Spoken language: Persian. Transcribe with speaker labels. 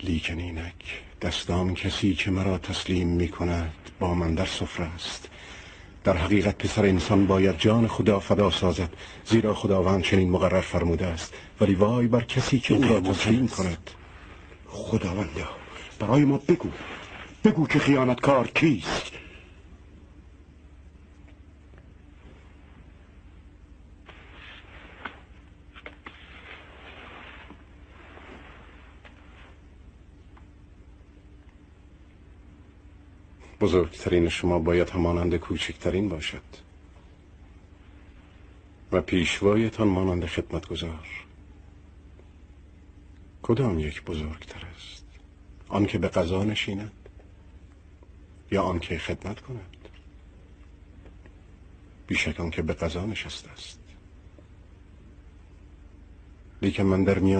Speaker 1: لیکن اینک دستان کسی که مرا تسلیم می کند با من در سفره است. در حقیقت پسر انسان باید جان خدا فدا سازد، زیرا خداوند چنین مقرر فرموده است. ولی وای بر کسی که او را تسلیم کند. خداوندا برای ما بگو که خیانتکار کیست؟ بزرگترین شما باید همانند کوچکترین باشد و پیشوایتان مانند خدمتگزار. کدام یک بزرگتر است؟ آن که به قضا نشیند یا آن که خدمت کند؟ بیشک آن که به قضا نشسته است. لیکن من در میان